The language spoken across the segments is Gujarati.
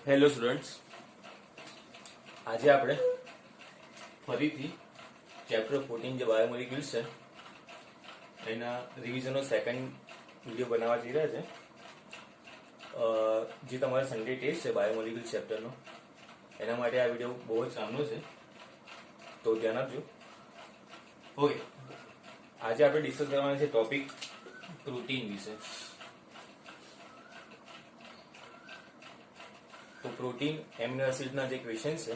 હેલો સ્ટુડન્ટ્સ, આજે આપણે ફરીથી ચેપ્ટર 14 જે બાયોમોલિક્યુલ્સ છે એના રિવિઝનનો સેકન્ડ વિડીયો બનાવવા જઈ રહ્યા છે. જે તમારો સન્ડે ટેસ્ટ છે બાયોમોલિક્યુલ ચેપ્ટરનો, એના માટે આ વિડીયો બહુ જ કામનો છે, તો ધ્યાન આપજો. ઓકે, આજે આપણે ડિસ્કસ કરવાના છે ટોપિક પ્રોટીન વિશે. તો પ્રોટીન એમિનો એસિડના જે ક્વેશ્ચન છે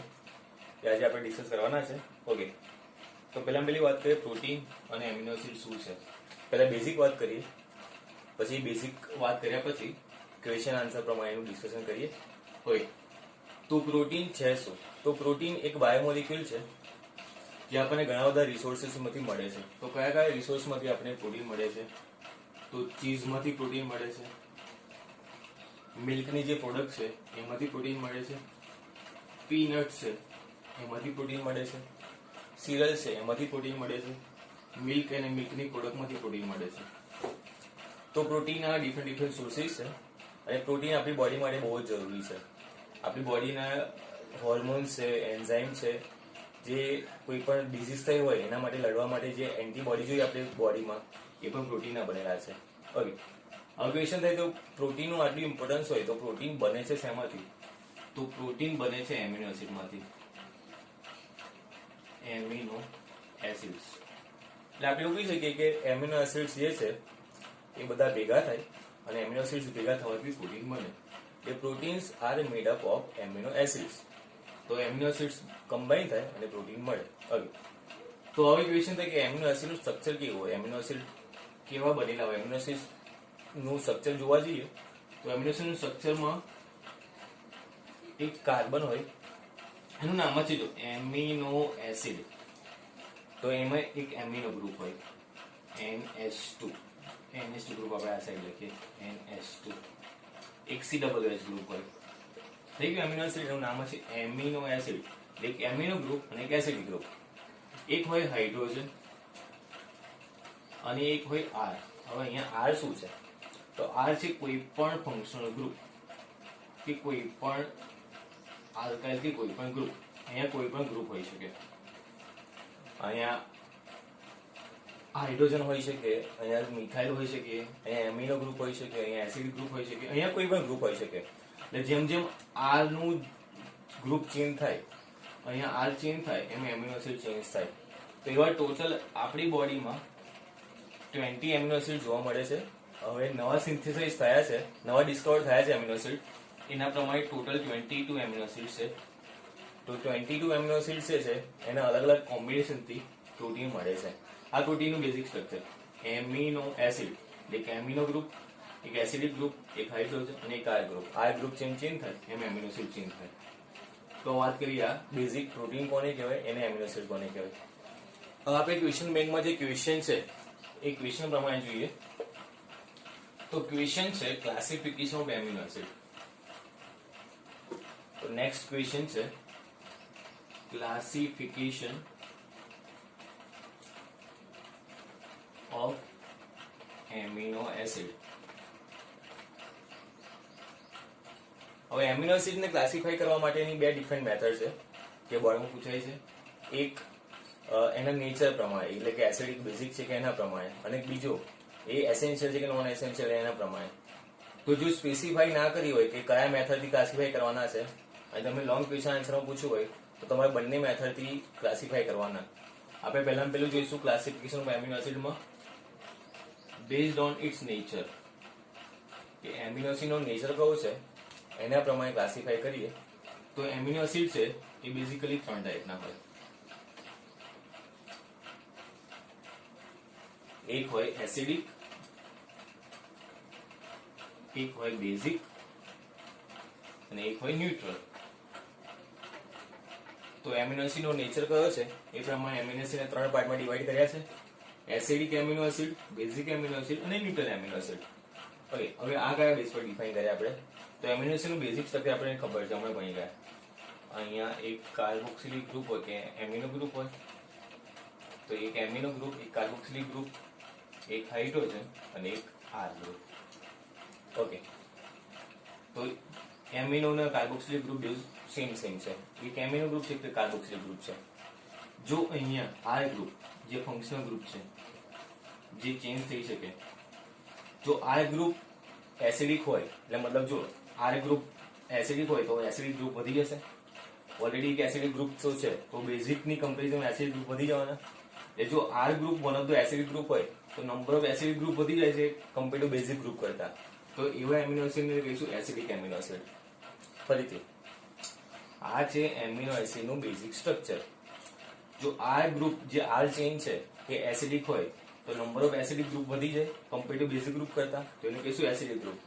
એ આજે આપણે ડિસ્કસ કરવાના છે. ઓકે, તો પહેલી વાત કરીએ પ્રોટીન અને એમિનો એસિડ શું છે. પહેલા બેઝિક વાત કરીએ, પછી બેઝિક વાત કર્યા પછી ક્વેશ્ચન આન્સર પ્રમાણેનું ડિસ્કશન કરીએ. ઓકે, તો પ્રોટીન છે શું? તો પ્રોટીન એક બાયોમોલિક્યુલ છે જે આપણને ઘણા બધા રિસોર્સિસમાંથી મળે છે. તો કયા કયા રિસોર્સમાંથી આપણને પ્રોટીન મળે છે? તો ચીઝમાંથી પ્રોટીન મળે છે, મિલ્કની જે પ્રોડક્ટ છે એમાંથી પ્રોટીન મળે છે, પીનટ છે એમાંથી પ્રોટીન મળે છે, સિરલ છે એમાંથી પ્રોટીન મળે છે, મિલ્ક અને મિલ્કની પ્રોડક્ટમાંથી પ્રોટીન મળે છે. તો પ્રોટીનના ડિફરન્ટ સોર્સિસ છે અને પ્રોટીન આપણી બોડી માટે બહુ જ જરૂરી છે. આપણી બોડીના હોર્મોન્સ છે, એન્ઝાઇમ છે, જે કોઈ પણ ડિઝીઝ થઈ હોય એના માટે લડવા માટે જે એન્ટીબોડી જોઈએ આપણી બોડીમાં, એ પણ પ્રોટીનના બનેલા છે. ઓકે, હવે ક્વેશ્ચન થાય તો પ્રોટીનનું આટલું ઇમ્પોર્ટન્સ હોય તો પ્રોટીન બને છે શેમાંથી? તો પ્રોટીન બને છે એમિનો એસિડમાંથી. એમિનો એસિડ્સ એટલે આપણે એવું કહી શકીએ કે એમિનો એસિડ્સ જે છે એ બધા ભેગા થાય અને એમિનો એસિડ્સ ભેગા થવાથી પ્રોટીન બને. એ proteins are made up of amino acids. તો એમિનો એસિડ્સ કમ્બાઈન થાય અને પ્રોટીન મળે. ઓકે, તો હવે ક્વેશ્ચન થાય કે એમિનો એસિડનું સ્ટ્રક્ચર કેવું હોય? એમિનો એસિડ કેવા બનેલા હોય? એમિનો એસિડ નું સ્ટ્રક્ચર જોવા જઈએ તો એમિનો એસિડનું સ્ટ્રક્ચરમાં એક કાર્બન હોય, એનું નામ જ જો એમિનો એસિડ. તો એમાં એક એમિનો ગ્રુપ હોય NH2. NH2 ગ્રુપ આપણે આ સાઈડ લખીએ NH2. એક COOH ગ્રુપ હોય. થઈ ગયું એમિનો એસિડ, એનું નામ છે એમિનો એસિડ. એક એમિનો ગ્રુપ અને એક એસિડિક ગ્રુપ. એક હોય હાઇડ્રોજન અને એક હોય R. હવે અહીંયા R શું છે? તો R છે કોઈ પણ ફંક્શનલ ગ્રુપ કે કોઈ પણ આલ્કાઇલ કે કોઈ પણ ગ્રુપ. અહીંયા કોઈ પણ ગ્રુપ હોઈ શકે. અહીંયા હાઇડ્રોજન હોઈ શકે, અહીંયા મિથાઇલ હોઈ શકે, અહીંયા એમિનો ગ્રુપ હોઈ શકે, અહીંયા એસિડિક ગ્રુપ હોઈ શકે, અહીંયા કોઈ પણ ગ્રુપ હોઈ શકે. એટલે જેમ જેમ R નું ગ્રુપ ચેન્જ થાય, અહીંયા R ચેન્જ થાય એમ એમિનો એસિડ ચેન્જ થાય. તો એવા ટોટલ આપણી બોડીમાં 20 એમિનો એસિડ જોવા મળે છે. હવે નવા સિન્થેસાઇઝ થયા છે, નવા ડિસ્કવર થયા છે એમિનો એસિડ, એના પ્રમાણે ટોટલ 22 એમિનો એસિડ છે. તો 22 એમિનો એસિડ છે એના અલગ અલગ કોમ્બિનેશનથી પ્રોટીન મળે છે. આ પ્રોટીનનું બેઝિક સ્ટ્રક્ચર એમિનો એસિડ, એક એમિનો ગ્રુપ, એક એસિડિક ગ્રુપ, એક હાઇડ્રોજન અને એક R group. R group change થાય એમ એમિનો એસિડ ચેન્જ થાય. તો વાત કરીએ આ બેઝિક પ્રોટીન કોને કહેવાય, એને એમિનો એસિડ કોને કહેવાય. હવે આપણે ક્વેશ્ચન બેંકમાં જે ક્વેશ્ચન છે એ ક્વેશ્ચન પ્રમાણે જોઈએ. તો ક્વેશ્ચન છે ક્લાસિફિકેશન ઓફ એમિનો એસિડ. તો નેક્સ્ટ ક્વેશ્ચન છે ક્લાસિફિકેશન ઓફ એમિનો એસિડ. હવે એમિનો એસિડ ને ક્લાસિફાઈ કરવા માટેની બે ડિફરન્ટ મેથડ છે જે બોર્ડમાં પૂછાય છે. એક એના નેચર પ્રમાણે, એટલે કે એસિડિક બેઝિક છે કે એના પ્રમાણે, અને બીજો એ એસેન્શિયલ છે કે નોન એસેન્શિયલ એના પ્રમાણે. તો જો સ્પેસિફાઈ ના કરી હોય કે કયા મેથડથી ક્લાસિફાઈ કરવાના છે અને તમે લોંગ ક્વેશ્ચન આન્સરમાં પૂછ્યું હોય તો તમારે બંને મેથડથી ક્લાસિફાઈ કરવાના. આપણે પહેલું જોઈશું ક્લાસિફિકેશન ઓફ એમિનો એસિડમાં બેઝડ ઓન ઇટ્સ નેચર, કે એમિનો એસિડનો નેચર કયો છે એના પ્રમાણે ક્લાસિફાઈ કરીએ. તો એમિનો એસિડ છે એ બેઝિકલી 3 ટાઈપના હોય. એક હોય એસિડિક, એક હોય બેઝિક અને એક હોય ન્યુટ્રલ. તો એમિનો એસિડનો નેચર કયો છે એ પ્રમાણે એમિનો એસિડને 3 પાર્ટમાં ડિવાઈડ કર્યા છે: acidic amino acid, basic amino acid અને ન્યુટ્રલ એમિનો એસિડ. ઓકે, હવે આ કયા બેઝ પર ડિફાઇન કર્યા આપણે? તો એમિનો એસિડનું બેઝિક સ્ટ્રક્ચર આપણને ખબર છે, હમણાં ભણી ગયા. અહીંયા એક કાર્બોક્સિલિક ગ્રુપ હોય કે એમિનો ગ્રુપ હોય. તો એક એમિનો ગ્રુપ, એક કાર્બોક્સિલિક ગ્રુપ, એક હાઇડ્રોજન અને એક R ગ્રુપ. ઓકે, તો એમિનો અને કાર્બોક્સિલિક ગ્રુપ સેમ છે. એક એમિનો ગ્રુપ છે, એક કાર્બોક્સિલિક ગ્રુપ છે. જો અહીંયા આર ગ્રુપ જે ફંક્શનલ ગ્રુપ છે જે ચેન્જ થઈ શકે, જો આર ગ્રુપ એસિડિક હોય એટલે મતલબ જો આર ગ્રુપ એસિડિક હોય તો એસિડિક ગ્રુપ વધી જશે. ઓલરેડી એક એસિડિક ગ્રુપ તો છે તો બેઝિક ની કમ્પેરિઝન એસિડિક ગ્રુપ વધી જવાના. એટલે જો R group one of the acidic group હોય તો નંબર ઓફ એસિડિક ગ્રુપ વધી જાય છે કમ્પેર ટુ બેઝિક ગ્રુપ કરતા. તો એવા એમિનો એસિડ ને કહીશું એસિડિક એમિનો એસિડ. ફરીથી આ છે એમિનો એસિડ નું બેઝિક સ્ટ્રક્ચર. જો આર ગ્રુપ જે આર ચેઇન છે એ એસિડિક હોય તો નંબર ઓફ એસિડિક ગ્રુપ વધી જાય કમ્પેર ટુ બેઝિક ગ્રુપ કરતા, તો એને કહીશું એસિડિક ગ્રુપ.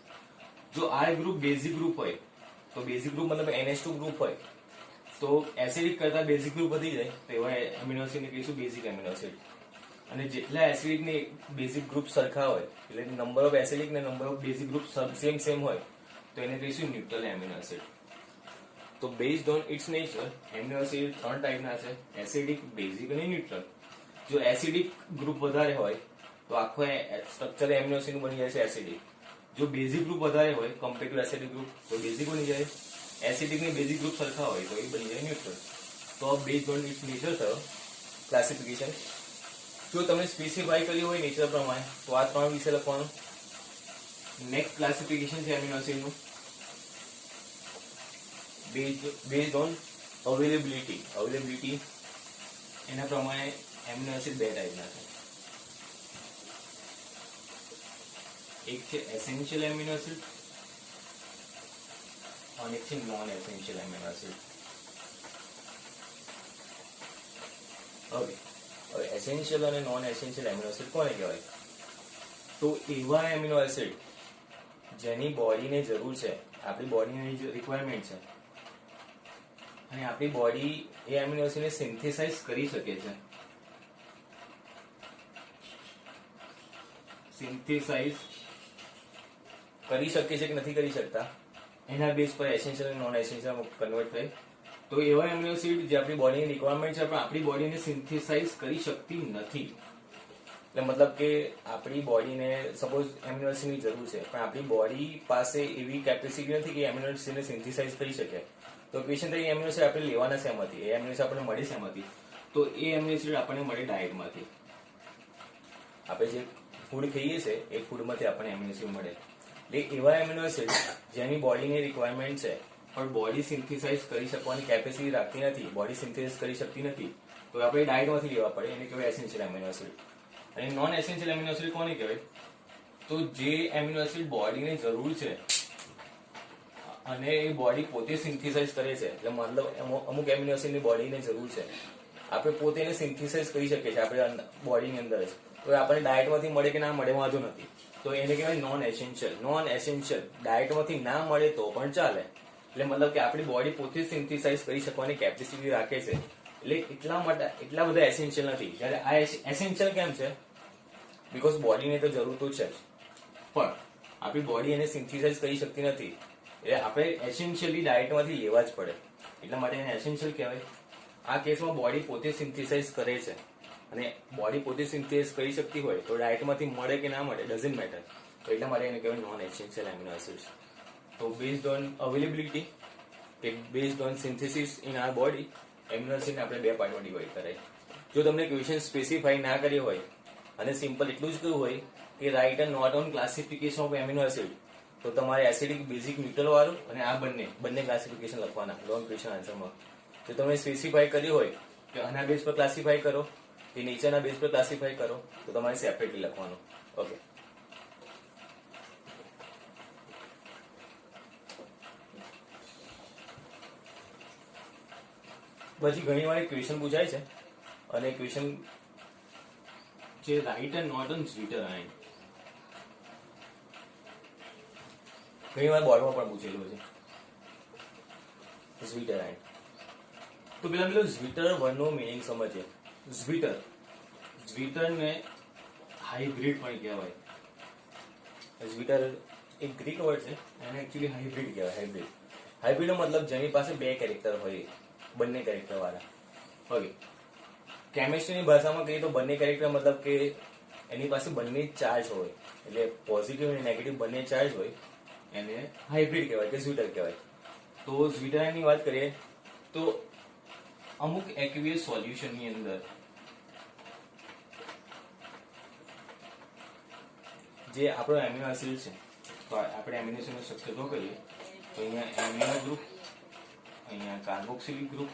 જો આર ગ્રુપ બેઝિક ગ્રુપ હોય તો બેઝિક ગ્રુપ મતલબ NH2 ગ્રુપ હોય તો એસિડિક કરતા બેઝિક ગ્રુપ વધી જાય તો એવા એમિનો એસિડ ને કહીશું બેઝિક એમિનો એસિડ. અને જેટલા એસિડિક ને બેઝિક ગ્રુપ સરખા હોય એટલે નંબર ઓફ એસિડિક ને number of basic group same હોય તો એને કહીશું ન્યુટ્રલ એમિનો એસિડ. તો based on its nature amino acid 3 ટાઈપના છે, એસિડિક, બેઝિક અને ન્યુટ્રલ. જો એસિડિક ગ્રુપ વધારે હોય તો આખો સ્ટ્રક્ચર એમિનો એસિડ નું બની જાય છે એસિડિક. જો બેઝિક ગ્રુપ વધારે હોય કમ્પેર ટુ એસિડિક ગ્રુપ તો બેઝિક બની જાય. એસિડિક ની બેઝિક ગ્રુપ સરખા હોય તો એ બની જાય ન્યુટ્રલ. તો બેઝડ ઓન ઇટ્સ નેચર થયો ક્લાસિફિકેશન. જો તમે સ્પેસિફાઈ કર્યું હોય નેચર પ્રમાણે તો આ 3 વિશે લખવાનું. નેક્સ્ટ ક્લાસિફિકેશન છે એમિનો એસિડ નું બેઝડ ઓન અવેલેબિલિટી. એના પ્રમાણે એમિનો એસિડ 2 ટાઈપના છે. એક છે એસેન્શિયલ એમિનો એસિડ અને એક છે non essential amino acid. Okay, હવે એસેન્શિયલ અને નોન એસેન્શિયલ એમિનો એસિડ કોને કહેવાય? તો એવા એમિનો એસિડ જેની બોડીને જરૂર છે, આપણી બોડીની રિક્વાયરમેન્ટ છે અને આપણી બોડી એ એમિનો એસિડને સિન્થેસાઇઝ કરી શકે છે. સિન્થેસાઇઝ કરી શકે છે કે નથી કરી શકતા એના બેઝ પર એસેન્શિયલ અને નોન એસેન્શિયલ કન્વર્ટ થાય. તો એવા એમિનો એસિડ જે આપણી બોડીની રિક્વાયરમેન્ટ છે પણ આપણી બોડીને સિન્થેસાઇઝ કરી શકતી નથી. એટલે મતલબ કે આપણી બોડીને સપોઝ એમિનો એસિડની જરૂર છે પણ આપણી બોડી પાસે એવી કેપેસિટી નથી કે એમિનો એસિડને સિન્થેસાઇઝ કરી શકે. તો ક્વેશ્ચન થાય એમિનો એસિડ આપણે લેવાના શેમાંથી? એ એમિનો એસિડ આપણને મળે શેમાંથી? તો એ એમિનો એસિડ આપણને મળે ડાયટમાંથી. આપણે જે ફૂડ ખાઈએ છીએ એ ફૂડમાંથી આપણને એમિનો એસિડ મળે. એટલે એવા એમિનો એસિડ જેની બોડીની રિક્વાયરમેન્ટ છે પણ બોડી સિન્થેસાઇઝ કરી શકવાની કેપેસિટી રાખતી નથી, બોડી સિન્થેસાઇઝ કરી શકતી નથી, તો આપણે ડાયટમાંથી લેવા પડે. એને કહેવાય એસેન્શિયલ એમિનો એસિડ. અને નોન એસેન્શિયલ એમિનો એસિડ કોને કહેવાય? તો જે એમિનો એસિડ બોડીને જરૂર છે અને એ બોડી પોતે સિન્થેસાઇઝ કરે છે. એટલે મતલબ અમુક એમિનો એસિડની બોડીને જરૂર છે, આપણે પોતે એને સિન્થેસાઇઝ કરી શકીએ છીએ આપણે બોડીની અંદર જ. તો આપણને ડાયટમાંથી મળે કે ના મળે વાંધો નથી, તો એને કહેવાય નોન એસેન્શિયલ. નોન એસેન્શિયલ ડાયટમાંથી ના મળે તો પણ ચાલે. એટલે મતલબ કે આપણી બોડી પોતે સિન્થેસાઇઝ કરી શકવાની કેપેસિટી રાખે છે. એટલે એટલા બધા એસેન્શિયલ નથી. જ્યારે આ એસેન્શિયલ કેમ છે? બીકોઝ બોડીને તો જરૂર તો છે જ પણ આપણી બોડી એને સિન્થેસાઇઝ કરી શકતી નથી. એટલે આપણે એસેન્શિયલી ડાયટમાંથી લેવા જ પડે. એટલા માટે એને એસેન્શિયલ કહેવાય. આ કેસમાં બોડી પોતે સિન્થેસાઇઝ કરે છે અને બોડી પોતે સિન્થેસાઇઝ કરી શકતી હોય તો ડાયટમાંથી મળે કે ના મળે ડઝન્ટ મેટર. તો એટલા માટે એને કહેવાય નોન એસેન્શિયલ એમિનો એસિડ્સ. તો બેઝડ ઓન અવેલેબિલિટી કે based on synthesis in our body amino એસિડને આપણે 2 પાર્ટમાં ડિવાઈડ કરાય. જો તમને ક્વેશ્ચન સ્પેસિફાઈ ના કર્યો હોય અને સિમ્પલ એટલું જ કહ્યું હોય કે write a note on classification of amino acid, તો તમારે એસિડિક, બેઝિક, ન્યુટ્રલ વાળું અને આ બંને ક્લાસિફિકેશન લખવાના લોંગ ક્વેશ્ચન આન્સરમાં. જો તમે સ્પેસિફાઈ કર્યું હોય કે આના બેઝ પર ક્લાસિફાઈ કરો કે નીચેના બેઝ પર ક્લાસિફાઈ કરો તો તમારે સેપરેટલી લખવાનું. ઓકે, પછી ઘણી વાર ક્વેશ્ચન પૂછાય છે અને ક્વેશ્ચન જે write and note on zwitter ion ઘણી વાર બોર્ડમાં પણ પૂછેલું છે. સ્વીટર આયન તો પેલો સ્વીટર વર્ડનો મિનિંગ સમજીએ. સ્વીટરને હાઇબ્રિડ પણ કહેવાય. સ્વીટર એક ગ્રીક વર્ડ છે એને એકચ્યુઅલી હાઇબ્રિડ કહેવાય. હાઇબ્રિડનો મતલબ જેની પાસે 2 કેરેક્ટર હોય, બંને કેરેક્ટર વાળા. ઓકે, કેમિસ્ટ્રીની ભાષામાં કહીએ તો બંને કેરેક્ટર મતલબ કે એની પાસે બંને ચાર્જ હોય, એટલે પોઝિટિવ અને નેગેટિવ બંને ચાર્જ હોય એને હાઇબ્રિડ કહેવાય કે સ્વીટર કહેવાય. તો ઝ્વિટર ની વાત કરીએ તો અમુક એક્વિયસ સોલ્યુશન ની અંદર જે આપણો એમિનો એસિડ છે, તો આપણે એમિનો એસિડનો સ્ટ્રક્ચર તો કરીએ તો અહીંયા એમિનો ગ્રુપ, અહીંયા કાર્બોક્સિલિક ગ્રુપ,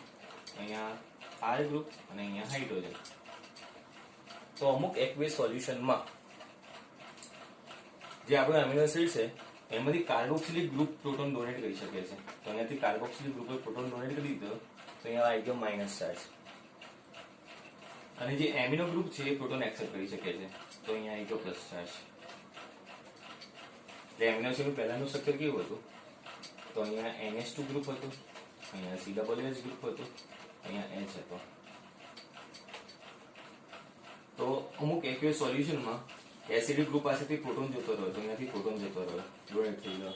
અહીંયા આર ગ્રુપ અને અહીંયા હાઇડ્રોજન. તો અમુક એક્વિયસ સોલ્યુશનમાં જે આપણો એમિનો એસિડ છે એમાંથી કાર્બોક્સિલિક ગ્રુપ પ્રોટોન ડોનેટ કરી શકે છે. તો અહીંયાથી કાર્બોક્સિલિક ગ્રુપે પ્રોટોન ડોનેટ કરી દીધો તો અહીંયા આવી ગયો માઇનસ ચાર્જ. અને જે એમિનો ગ્રુપ છે એ પ્રોટોન એક્સેપ્ટ કરી શકે છે તો અહીંયા આવી ગયો પ્લસ ચાર્જ. એટલે એમિનો એસિડનું પહેલાનું સ્ટ્રક્ચર કેવું હતું તો અહીંયા NH2 ગ્રુપ હતું, અહીંયા COOH ગ્રુપ હતું, અહીંયા H હતો. તો અમુક એક્વિયસ સોલ્યુશનમાં એસિડિક ગ્રુપ પાસેથી પ્રોટોન જતો રહ્યો તો અહીંયાથી પ્રોટોન જતો રહ્યો, ડોનેટ થઈ ગયો,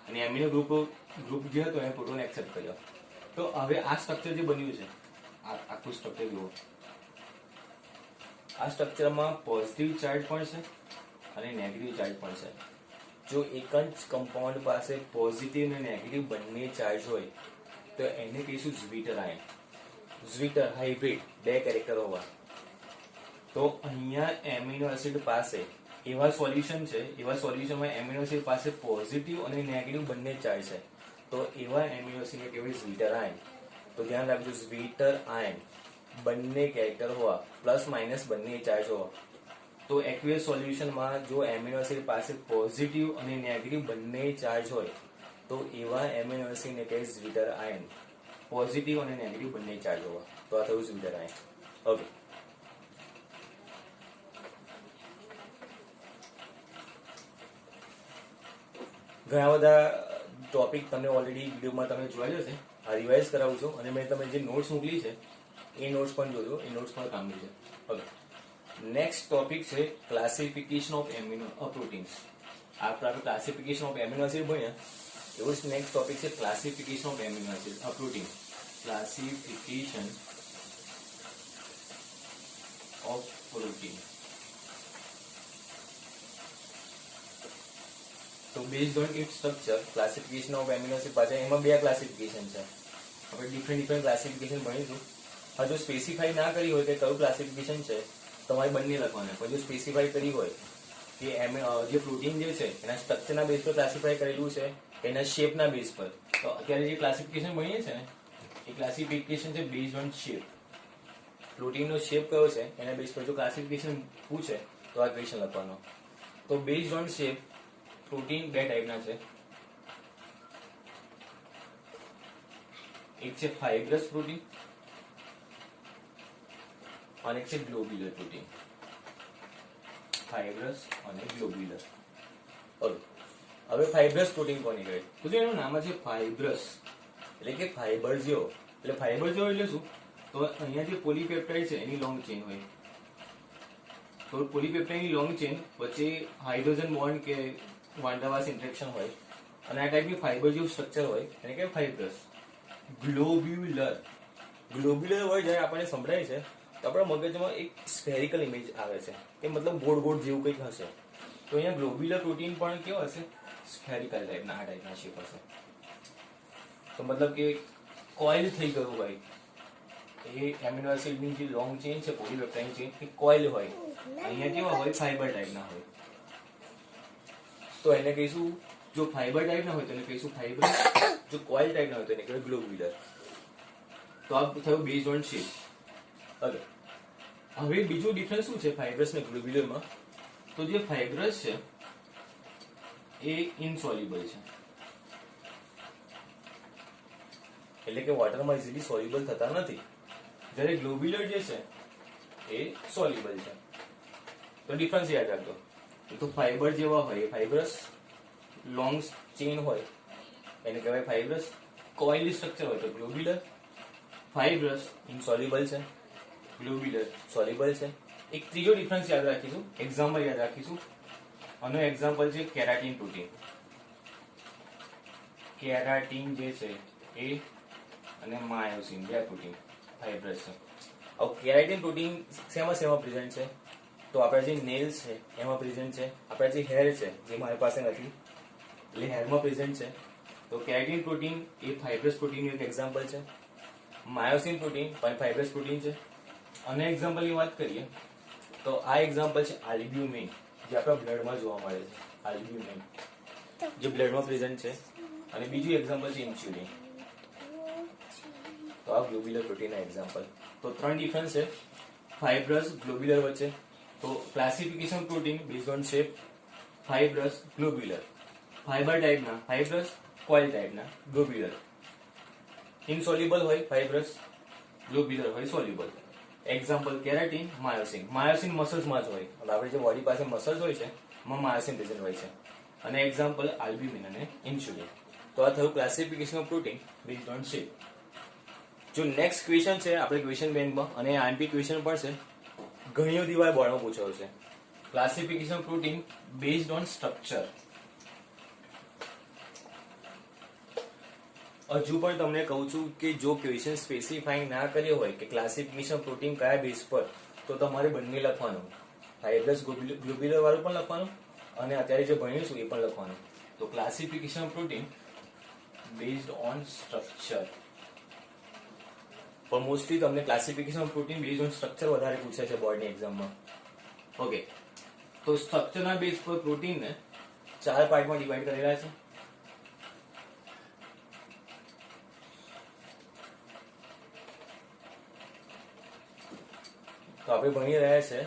અને એમિનો ગ્રુપ જે હતો એને પ્રોટોન એક્સેપ્ટ કર્યો. તો હવે આ સ્ટ્રક્ચર જે બન્યું છે, આખું સ્ટ્રક્ચર જુઓ. આ સ્ટ્રક્ચરમાં પોઝિટિવ ચાર્જ પણ છે અને નેગેટિવ ચાર્જ પણ છે. જો એક જ કમ્પાઉન્ડ પાસે પોઝિટિવ અને નેગેટિવ બંને ચાર્જ હોય તો એને કહીશું ઝ્વિટર આયન. ઝ્વિટર હાઇબ્રિડ, બે કેરેક્ટર હોવા. તો અહીંયા એમિનો એસિડ પાસે એવા સોલ્યુશન છે, એવા સોલ્યુશનમાં એમિનો એસિડ પાસે પોઝિટિવ અને નેગેટિવ બંને ચાર્જ છે તો એવા એમિનો એસિડને કહેવાય ઝ્વિટર આયન. તો ધ્યાન રાખજો, ઝ્વિટર આયન બંને કેરેક્ટર હોવા, પ્લસ માઇનસ બંને ચાર્જ હોવા. તો એક્વિયસ સોલ્યુશનમાં જો એમિનો એસિડ પાસે પોઝિટિવ અને નેગેટિવ બંને ચાર્જ હોય તો એવા એમિનો એસિડને કહેવાય ઝ્વિટર આયન. પોઝિટિવ અને નેગેટિવ બંને ચાર્જ હોવા, તો આ થયું ઝ્વિટર આયન. ઓકે, ઘણા બધા ટોપિક તમને ઓલરેડી વિડીયોમાં તમે જોઈ જશે. આ રિવાઇઝ કરાવું છું અને મેં તમે જે નોટ્સ મોકલી છે એ નોટ્સ પણ જોજો, એ નોટ્સ પણ કામની છે. ઓકે, નેક્સ્ટ ટોપિક છે ક્લાસિફિકેશન ઓફ એમિનો પ્રોટીન્સ. આપણે ક્લાસિફિકેશન ઓફ એમિનો એસિડ ભણ્યા એવો જ નેક્સ્ટ ટોપિક છે classification of amino acid protein. Classification of protein. તો based on its structure classification of amino acid પાછળ એમાં બે ક્લાસિફિકેશન છે. આપણે ડિફરન્ટ ક્લાસિફિકેશન ભણીશું. હા, જો સ્પેસિફાઈ ના કરી હોય કે કયું ક્લાસિફિકેશન છે તમારે બંને લખવાના. પણ જો સ્પેસિફાઈ કરી હોય કે જે પ્રોટીન જે છે એના સ્ટ્રક્ચરના બેઝ પર ક્લાસિફાઈ કરેલું છે કે એના શેપના બેઝ પર, તો અત્યારે જે ક્લાસિફિકેશન ભણીએ છે ને એ ક્લાસિફિકેશન છે બેઝડ ઓન શેપ. પ્રોટીનનો શેપ કયો છે એના બેઝ પર જો ક્લાસિફિકેશન પૂછે તો આ ક્વેશ્ચન લખવાનો. તો બેઝડ ઓન શેપ પ્રોટીન બે ટાઈપના છે. એક છે ફાઇબ્રસ પ્રોટીન અને એક છે ગ્લોબ્યુલર પ્રોટીન. ફાઇબ્રસ અને ગ્લોબ્યુલર. હવે ફાઇબ્રસ પ્રોટીન કોને કહેવાય? તો જો એનું નામ છે ફાઇબ્રસ, એટલે કે ફાઇબર જેવો. એટલે ફાઇબર જેવો એટલે શું? તો અહીંયા જે પોલીપેપ્ટાઇડ છે એની લોંગ ચેન હોય. તો પોલીપેપ્ટાઇડની લોંગ ચેન વચ્ચે હાઇડ્રોજન બોન્ડ કે વાંડાવાસ ઇન્ટરેક્શન હોય અને આ ટાઈપની ફાઇબર જેવું સ્ટ્રક્ચર હોય એને કહેવાય ફાઇબ્રસ. ગ્લોબ્યુલર. ગ્લોબ્યુલર હોય જ્યારે આપણને સંભળાય છે તો આપણા મગજમાં એક સ્ફેરિકલ ઇમેજ આવે છે કે મતલબ ગોળ ગોળ જેવું કંઈક હશે. તો અહીંયા ગ્લોબ્યુલર પ્રોટીન પણ કેવો હશે? સ્ફેરિકલ ટાઈપના, આ ટાઈપના શેપ હશે. તો મતલબ કે કોઇલ થઈ ગયું ભાઈ. એ એમિનો એસિડની જે લોંગ ચેન છે પોલીપેપ્ટાઇડ ચેન એ કોઇલ હોય. અહીંયા કેવા હોય? ફાઇબર ટાઈપના હોય. તો એને કહીશું, જો ફાઇબર ટાઈપ ના હોય તો એને કહીશું ફાઇબર, જો કોઇલ ટાઈપ ના હોય તો એને કહેવાય ગ્લોબ્યુલર. તો આ થયું બેઝડ ઓન શેપ. હવે બીજું ડિફરન્સ શું છે ફાઇબ્રસ ને ગ્લોબ્યુલરમાં? તો જે ફાઇબ્રસ છે એ ઇનસોલ્યુબલ છે, એટલે કે વોટરમાં ઇઝીલી સોલ્યુબલ થતા નથી. જ્યારે ગ્લોબ્યુલર જે છે એ સોલ્યુબલ છે. તો ડિફરન્સ યાદ રાખજો. તો ફાઇબર જેવા હોય ફાઇબ્રસ, લોંગ ચેન હોય એને કહેવાય ફાઇબ્રસ. કોઇલ સ્ટ્રક્ચર હોય તો ગ્લોબ્યુલર. ફાઇબ્રસ ઇનસોલ્યુબલ છે, ગ્લોબ્યુલર સોલ્યુબલ છે. એક ત્રીજો ડિફરન્સ યાદ રાખીશું, એક્ઝામ્પલ યાદ રાખીશું. આનો એક્ઝામ્પલ છે કેરાટીન પ્રોટીન. કેરાટીન જે છે એ અને માયોસિન બે પ્રોટીન ફાઇબ્રસ છે. હવે કેરાટીન પ્રોટીન શેમાં પ્રેઝન્ટ છે? તો આપણા જે નેલ્સ છે એમાં પ્રેઝન્ટ છે. આપણા જે હેર છે જે મારી પાસે નથી એટલે હેરમાં પ્રેઝન્ટ છે. તો કેરાટીન પ્રોટીન એ ફાઇબ્રસ પ્રોટીનનું એક એક્ઝામ્પલ છે. માયોસિન પ્રોટીન પણ ફાઇબ્રસ પ્રોટીન છે. અને એક્ઝામ્પલની વાત કરીએ તો આ એક્ઝામ્પલ છે આલ્બ્યુમિન, જે આપણા બ્લડમાં જોવા મળે છે. આલ્બ્યુમિન જે બ્લડમાં પ્રેઝન્ટ છે. અને બીજું એક્ઝામ્પલ છે ઇન્સ્યુલિન. તો આ ગ્લોબ્યુલર પ્રોટીનના એક્ઝામ્પલ. તો 3 ડિફરન્સ છે ફાઇબ્રસ ગ્લોબ્યુલર વચ્ચે. તો classification protein based on shape, fibrous globular. Fiber ટાઈપના ફાઇબ્રસ, કોઇલ ટાઈપના ગ્લોબ્યુલર. ઇનસોલ્યુબલ હોય ફાઇબ્રસ, ગ્લોબ્યુલર હોય soluble. Example keratin, myosin. Myosin મસલ્સમાં જ હોય. હવે આપણે જે બોડી પાસે મસલ્સ હોય છે એમાં માયોસિન પ્રેઝન્ટ હોય છે. અને એક્ઝામ્પલ આલ્બ્યુમિન અને ઇન્સ્યુલિન. તો આ થયું classification of protein based on shape. જો નેક્સ્ટ ક્વેશ્ચન છે આપણે ક્વેશ્ચન બેંકમાં, અને આઈએમપી ક્વેશ્ચન પણ છે. ઘણી બધી વાર બોર્ડમાં પૂછાયો છે. Classification protein based on structure. હજુ પણ તમને કહું છું કે જો ક્વેશ્ચન સ્પેસિફાઈ ના કર્યો હોય કે ક્લાસિફિકેશન પ્રોટીન કયા બેઝ પર, તો તમારે બંને લખવાનું. ફાઇબ્રસ ગ્લોબ્યુલર વાળું પણ લખવાનું અને અત્યારે જે ભણીશું એ પણ લખવાનું. તો classification protein based on structure. પણ મોસ્ટલી તમને classification protein based on structure વધારે પૂછે છે બોર્ડની એક્ઝામમાં. ઓકે, તો સ્ટ્રક્ચરના બેઝ પર પ્રોટીનને 4 પાર્ટમાં ડિવાઈડ કરેલા છે. તો આપણે ભણી રહ્યા છે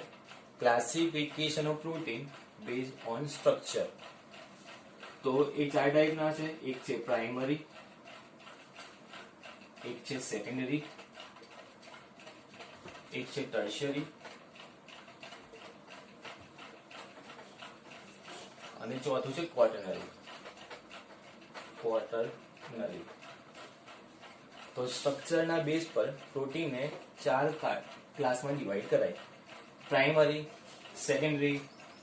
classification of protein based on structure. તો એ 4 ટાઈપના છે. એક છે પ્રાઇમરી, એક છે સેકન્ડરી, એક છે ટર્શિયરી અને ચોથું છે ક્વોટરનરી. તો સ્ટ્રક્ચરના બેઝ પર પ્રોટીનને 4 ક્લાસમાં ડિવાઈડ કરાય. પ્રાઇમરી, સેકન્ડરી,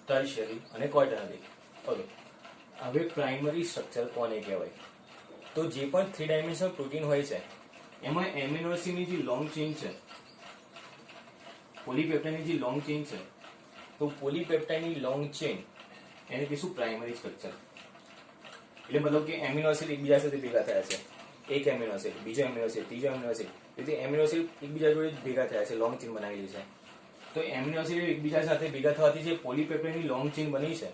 ટર્શિયરી અને ક્વોટરનરી. ઓકે, હવે પ્રાઇમરી સ્ટ્રક્ચર કોને કહેવાય? તો જે પણ 3 ડાયમેન્શનલ પ્રોટીન હોય છે એમાં એમિનો એસિડની જે લોંગ ચેઇન છે, પોલીપેપ્ટાઇડની જે લોંગ ચેઇન છે, તો પોલીપેપ્ટાઇડની લોંગ ચેઇન એને કહીશું પ્રાઇમરી સ્ટ્રક્ચર. એટલે મતલબ કે એમિનો એસિડ એકબીજા સાથે ભેગા થયા છે. એક એમિનો એસિડ, બીજો એમિનો એસિડ, ત્રીજો એમિનો એસિડ, તેથી એમિનો એસિડ એકબીજા જોડે ભેગા થયા છે, લોંગ ચેઇન બનાવેલી છે. તો એમિનો એસિડ એકબીજા સાથે ભેગા થવાથી જે પોલીપેપ્ટાઇડની લોંગ ચેઇન બની છે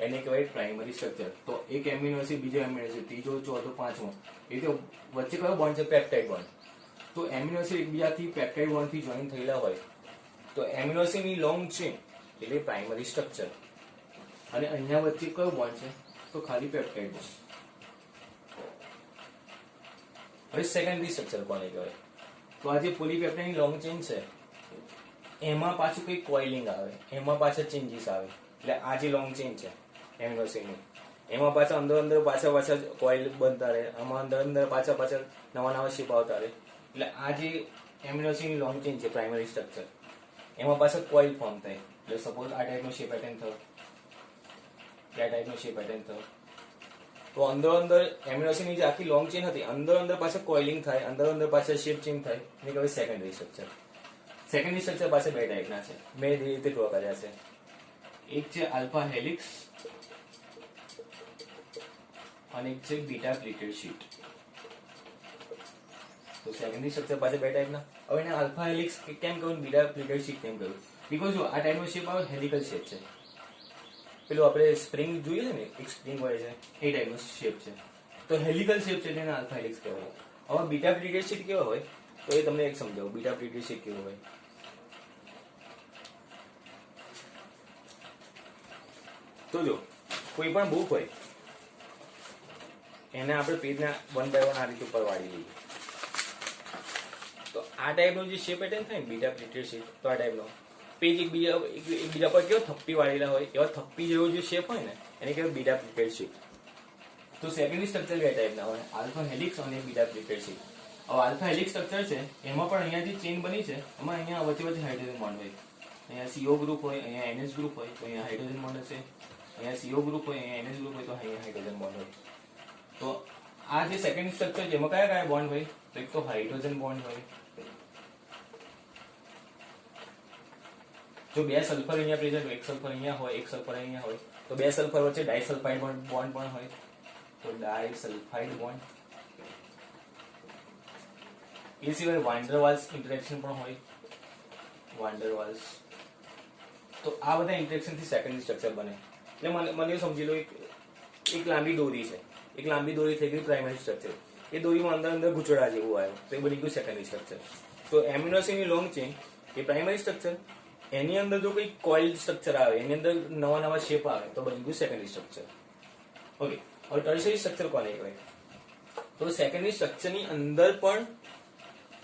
એને કહેવાય પ્રાઇમરી સ્ટ્રક્ચર. તો એક એમિનો એસિડ, બીજો એમિનો એસિડ, ત્રીજો, ચોથો, પાંચમો, એ રીતે વચ્ચે કયો બોન્ડ છે? Peptide bond. તો એમિનો એસિડ એકબીજાથી પેપ્ટાઇડ બોન્ડથી જોઈન થયેલા હોય તો એમિનો એસિડની લોંગ ચેઇન એટલે પ્રાઇમરી સ્ટ્રક્ચર. અને અહીંયા વચ્ચે કયો બોન્ડ છે? તો ખાલી પેપ્ટાઇડ બોન્ડ. હવે સેકન્ડરી સ્ટ્રક્ચર કોને કહેવાય? તો આ જે પોલીપેપ્ટાઇડની લોંગ ચેઇન છે એમાં પાછું કઈ કોઇલિંગ આવે, એમાં પાછા ચેન્જીસ આવે. એટલે આ જે લોંગ ચેઇન છે એમિનો એસિડની, એમાં પાછા અંદર પાછા કોઇલ બનતા રહે, આમાં અંદર પાછા નવા શેપ આવતા રહે. એટલે આ જે એમિનો એસિડની લોંગ ચેઇન છે પ્રાઇમરી સ્ટ્રક્ચર, એમાં પાછા કોઇલ ફોર્મ થાય. એટલે સપોઝ આ ટાઈપનો શેપ પેટર્ન થયો, આ ટાઈપનો શેપ પેટર્ન થયો. તો અંદર એમિનો એસિડની જે આખી લોંગ ચેઇન હતી, અંદર પાછા કોઇલિંગ થાય, અંદર પાછા શેપ ચેન્જ થાય. એને કહેવાય સેકન્ડરી સ્ટ્રક્ચર. સેકન્ડરી સ્ટ્રક્ચર પાસે 2 ટાઈપના છે. મેં એ રીતે ડ્રો કર્યા છે. એક છે આલ્ફા હેલિક્સ અને એક છે બીટા પ્લીટેડ શીટ. તો સેકન્ડરી સ્ટ્રક્ચર પાસે 2 ટાઈપના. હવે એને આલ્ફા હેલિક્સ કેમ કહ્યું, બીટા પ્લીટેડ શીટ કેમ કહ્યું? બીકોઝ જો આ ટાઈપનો શેપ આવે હેલિકલ શેપ છે. પેલું આપણે સ્પ્રિંગ જોઈએ છે ને, એક સ્પ્રિંગ હોય છે, એ ટાઈપનો શેપ છે. તો હેલિકલ શેપ છે તેને આલ્ફા હેલિક્સ કહેવાય. હવે બીટા પ્લીટેડ શીટ કેવો હોય તો એ તમને એક સમજાવું. બીટા પ્લીટેડ શીટ કેવો હોય? તો જો કોઈ પણ બુક હોય એને આપણે પેજના 1 by 1 આ રીતે ઉપર વાળી લઈએ. તો આ ટાઈપનો જે શેપ પેટર્ન થાય ને બીટા પ્લીટેડ શીટ, તો આ ટાઈપનો પેજ એકબીજા પર કેવો થપ્પી વાળેલા હોય, એવા થપ્પી જેવો જે શેપ હોય ને એને કહેવાય બીટા પ્લીટેડ શીટ. તો સેકન્ડરી સ્ટ્રક્ચર 2 ટાઈપના હોય, આલ્ફા હેલિક્સ અને બીટા પ્લીટેડ શીટ. હવે આલ્ફા હેલિક્સ સ્ટ્રક્ચર છે એમાં પણ અહીંયા જે ચેઇન બની છે એમાં અહીંયા વચ્ચે હાઇડ્રોજન બોન્ડ હોય. અહીંયા CO ગ્રુપ હોય, અહીંયા NH ગ્રુપ હોય, તો અહીંયા હાઇડ્રોજન બોન્ડ હશે. અહીંયા CO ગ્રુપ હોય, અહીંયા NH ગ્રુપ હોય, તો અહીંયા હાઇડ્રોજન બોન્ડ હોય. તો આ જે સેકન્ડરી સ્ટ્રક્ચર છે એમાં કયા બોન્ડ હોય? તો એક તો હાઇડ્રોજન બોન્ડ હોય. જો 2 સલ્ફર અહીંયા પ્રેઝન્ટ હોય, એક સલ્ફર અહીંયા હોય, એક સલ્ફર અહીંયા હોય, તો 2 સલ્ફર વચ્ચે ડાયસલ્ફાઇડ બોન્ડ પણ હોય. તો ડાયસલ્ફાઇડ બોન્ડ. એ સિવાય વાન્ડરવાલ્સ ઇન્ટરેક્શન પણ હોય. વાન્ડરવાલ્સ. તો આ બધા ઇન્ટરેક્શન થી સેકન્ડરી સ્ટ્રક્ચર બને. એટલે મને સમજી લો એક લાંબી દોરી છે. એક લાંબી દોરી થઈ ગઈ પ્રાઇમરી સ્ટ્રક્ચર. એ દોરીમાં અંદર ગૂંચળા જેવું આવ્યું તો એ બની ગયું સેકન્ડરી સ્ટ્રક્ચર. તો એમિનો એસિડની લોંગ ચેઇન એ પ્રાઇમરી સ્ટ્રક્ચર. એની અંદર જો કોઈ કોઇલ સ્ટ્રક્ચર આવે, એની અંદર નવા શેપ આવે તો બની ગયું સેકન્ડરી સ્ટ્રક્ચર. ઓકે, હવે ટર્શરી સ્ટ્રક્ચર કોને કહેવાય? તો સેકન્ડરી સ્ટ્રક્ચરની અંદર પણ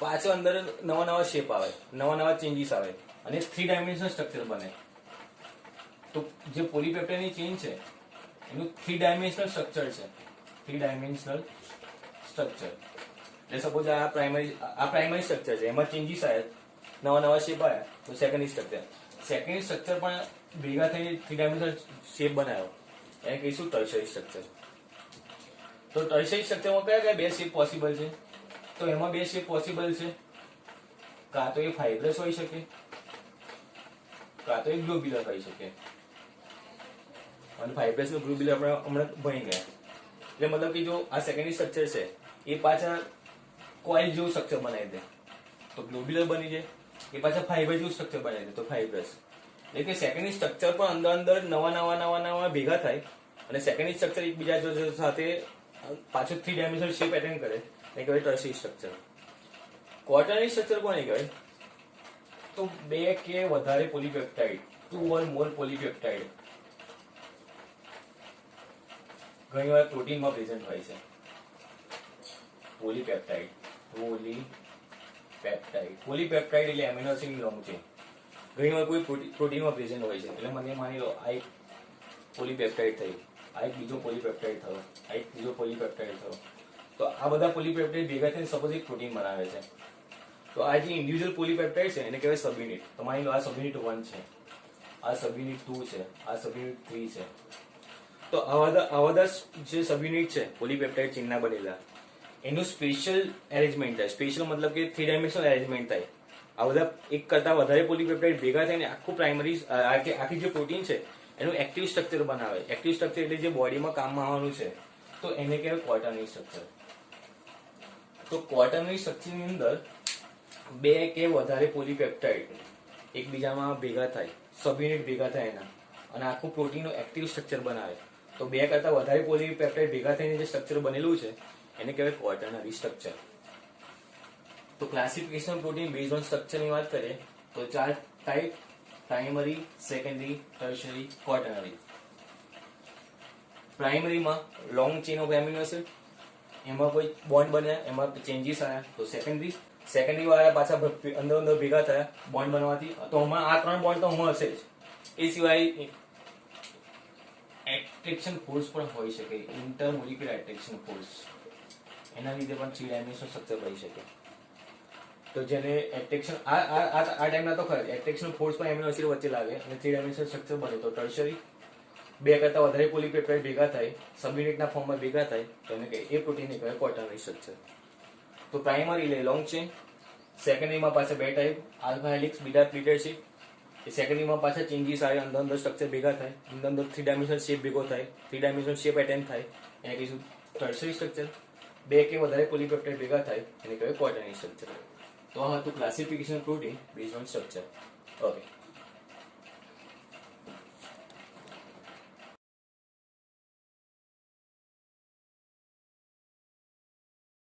પાછો અંદર નવા શેપ આવે, નવા ચેન્જીસ આવે અને 3 ડાયમેન્શનલ સ્ટ્રક્ચર બને. તો જે પોલીપેપ્ટાઇડની ચેઇન છે એનું 3 ડાયમેન્શનલ સ્ટ્રક્ચર છે. 3 ડાયમેન્શનલ સ્ટ્રક્ચર. એટલે સપોઝ આ પ્રાઇમરી સ્ટ્રક્ચર છે, એમાં ચેન્જીસ આવ્યા, નવા શેપ આવ્યા તો સેકન્ડરી સ્ટ્રક્ચર. સેકન્ડરી સ્ટ્રક્ચર પણ ભેગા થઈ 3 ડાયમેન્શનલ શેપ બનાવ્યો, એને કહીશું ટર્શરી સ્ટ્રક્ચર. તો ટર્શરી સ્ટ્રક્ચરમાં કયા બે શેપ પોસિબલ છે? તો એમાં બે શેપ પોસિબલ છે. કાં તો એ ફાઇબ્રસ હોઈ શકે, કાં તો એ ગ્લોબ્યુલર હોઈ શકે. અને ફાઇબ્રસ નું ગ્લોબ્યુલર આપણે હમણાં ભણી ગયા. એટલે મતલબ કે જો આ સેકન્ડરી સ્ટ્રક્ચર છે એ પાછા કોઇલ જેવું સ્ટ્રક્ચર બનાવી દે તો ગ્લોબ્યુલર બની જાય. એ પાછા ફાઇબર જેવું સ્ટ્રક્ચર બનાવી દે તો ફાઇબ્રસ. એટલે કે સેકન્ડરી સ્ટ્રક્ચર પણ અંદર નવા ભેગા થાય અને સેકન્ડરી સ્ટ્રક્ચર એકબીજા સાથે પાછું 3 ડાયમેન્શનલ શેપ એટેન્ડ કરે એ કહેવાય ટર્શરી સ્ટ્રક્ચર. ક્વોટરનરી સ્ટ્રક્ચર કોને કહેવાય? તો 2 કે વધારે પોલીપેપ્ટાઇડ, 2 or more પોલીપેપ્ટાઇડ ઘણીવાર પ્રોટીનમાં પ્રેઝન્ટ હોય છે. પોલીપેપ્ટાઇડ એટલે એમિનો એસિડની લોંગ ચેઇન. ઘણીવાર કોઈ પ્રોટીનમાં પ્રેઝન્ટ હોય છે. એટલે મને માની લો આ એક પોલીપેપ્ટાઇડ થયું, આ એક બીજો પોલીપેપ્ટાઇડ થયો, આ એક બીજો પોલીપેપ્ટાઇડ થયો. તો આ બધા પોલીપેપ્ટાઇડ ભેગા થઈને સપોઝ એક પ્રોટીન બનાવે છે. તો આ જે ઇન્ડિવિડ્યુઅલ પોલીપેપ્ટાઇડ છે એને કહેવાય સબયુનિટ. તો માની લો આ સબયુનિટ 1 છે, આ સબયુનિટ 2 છે, આ સબયુનિટ 3 છે. તો આવા બધા જે સબયુનિટ છે પોલીપેપ્ટાઇડ ચેઇનના બનેલા, એનું સ્પેશિયલ એરેન્જમેન્ટ થાય. સ્પેશિયલ મતલબ કે 3 ડાયમેન્શનલ એરેન્જમેન્ટ થાય. આ બધા એક કરતા વધારે પોલીપેપ્ટાઇડ ભેગા થઈને આખું પ્રાઇમરી આખી જે પ્રોટીન છે એનું એક્ટિવ સ્ટ્રક્ચર બનાવે. એક્ટિવ સ્ટ્રક્ચર એટલે જે બોડીમાં કામમાં આવવાનું છે તો એને કહેવાય ક્વોટરનરી સ્ટ્રક્ચર. તો ક્વોટરનરી સ્ટ્રક્ચરની અંદર 2 કે વધારે પોલીપેપ્ટાઇડ એકબીજામાં ભેગા થાય, સબયુનિટ ભેગા થાય એના અને આખું પ્રોટીનનું એક્ટિવ સ્ટ્રક્ચર બનાવે. તો 2 કરતા વધારે પોલીપેપ્ટાઇડ ભેગા થઈને જે સ્ટ્રક્ચર બનેલું છે એને કહેવાય ક્વોટરનરી સ્ટ્રક્ચર. તો ક્લાસિફિકેશન પ્રોટીન બેઝડ ઓન સ્ટ્રક્ચરની વાત કરીએ તો 4 type: primary, secondary, tertiary, quaternary. પ્રાઇમરીમાં long chain of amino acid, એમાં કોઈ બોન્ડ બન્યા, એમાં ચેન્જીસ આવ્યા તો સેકન્ડરી. સેકન્ડરી વાળા પાછા અંદર ભેગા થયા બોન્ડ બનવાથી, તો આ 3 બોન્ડ તો હશે જ. એ સિવાય એટ્રેક્શન ફોર્સ પણ હોઈ શકે, ઇન્ટરમોલિક્યુલર એટ્રેક્શન ફોર્સ. એના લીધે પણ 3 ડાયમેન્શનલ સ્ટ્રક્ચર બની શકે. તો જેને એટ્રેક્શન આ ટાઈમના તો ખરે એટ્રેક્શન ફોર્સ પણ એમિનો એસિડ વચ્ચે લાગે અને 3 ડાયમેન્શનલ સ્ટ્રક્ચર બને તો ટર્શરી. 2 કરતા વધારે પોલીપેપ્ટાઇડ ભેગા થાય, સબયુનિટના ફોર્મમાં ભેગા થાય તો એને એ પ્રોટીનને કહેવાય ક્વોટરનરી સ્ટ્રક્ચર. તો પ્રાઇમરી એટલે લોંગ ચેઇન. સેકન્ડરીમાં પાછા 2 type: alpha helix, beta splitted sheet. એ સેકન્ડરીમાં પાછા ચેન્જીસ આવે, અંદર સ્ટ્રક્ચર ભેગા થાય, અંદર 3 ડાયમેન્શનલ શેપ ભેગો થાય, 3 ડાયમેન્શનલ શેપ એટેન્ડ થાય એને કહીશું ટર્શરી સ્ટ્રક્ચર. 2 કે વધારે પોલીપેપ્ટાઇડ ભેગા થાય એને કહેવાય ક્વોટરનરી સ્ટ્રક્ચર. તો આ હતું classification protein based on structure. Okay.